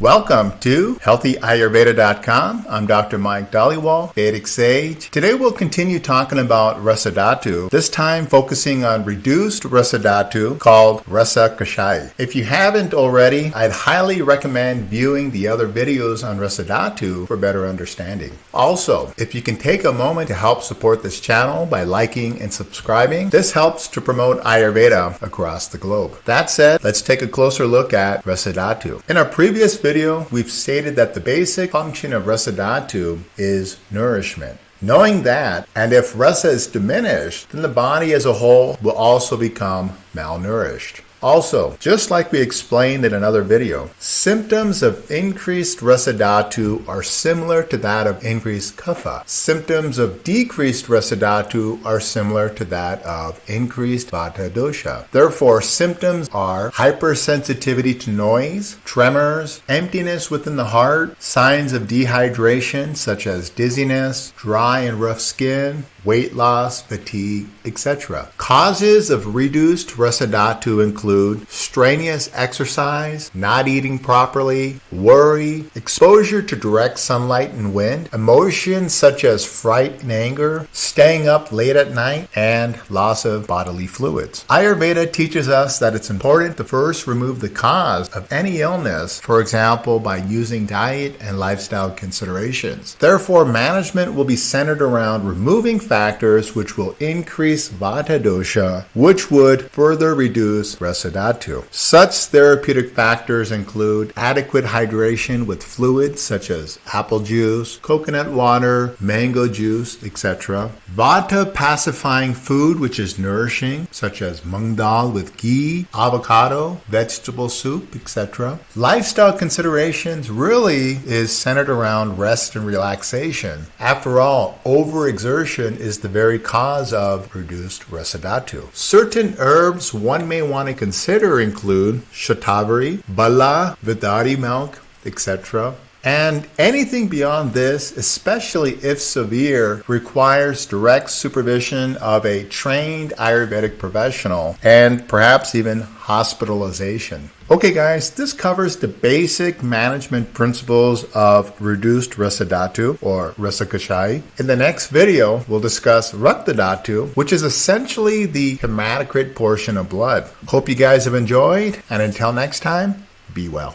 Welcome to HealthyAyurveda.com. I'm Dr. Mike Dhaliwal, Vedic Sage. Today we'll continue talking about Rasa Dhatu, this time focusing on reduced Rasa Dhatu called Rasa Kshaya. If you haven't already, I'd highly recommend viewing the other videos on Rasa Dhatu for better understanding. Also, if you can take a moment to help support this channel by liking and subscribing, this helps to promote Ayurveda across the globe. That said, let's take a closer look at Rasa Dhatu. In our previous video, we've stated that the basic function of Rasa Dhatu is nourishment. Knowing that, and if rasa is diminished, then the body as a whole will also become malnourished. Also, just like we explained in another video, symptoms of increased Rasa Dhatu are similar to that of increased Kapha. Symptoms of decreased Rasa Dhatu are similar to that of increased Vata dosha. Therefore, symptoms are hypersensitivity to noise, tremors, emptiness within the heart, signs of dehydration such as dizziness, dry and rough skin, weight loss, fatigue, etc. Causes of reduced Rasa Dhatu include strenuous exercise, not eating properly, worry, exposure to direct sunlight and wind, emotions such as fright and anger, staying up late at night, and loss of bodily fluids. Ayurveda teaches us that it's important to first remove the cause of any illness, for example, by using diet and lifestyle considerations. Therefore, management will be centered around removing factors which will increase Vata dosha, which would further reduce Rasa Dhatu. Such therapeutic factors include adequate hydration with fluids such as apple juice, coconut water, mango juice, etc. Vata pacifying food which is nourishing such as mung dal with ghee, avocado, vegetable soup, etc. Lifestyle considerations really is centered around rest and relaxation. After all, overexertion is the very cause of reduced Rasa Dhatu. Certain herbs one may want to consider include shatavari, bala, vidari milk, etc. And anything beyond this, especially if severe, requires direct supervision of a trained Ayurvedic professional and perhaps even hospitalization. Okay guys, this covers the basic management principles of reduced Rasa Dhatu or Rasa Kshaya. In the next video, we'll discuss Rakta Dhatu, which is essentially the hematocrit portion of blood. Hope you guys have enjoyed, and until next time, be well.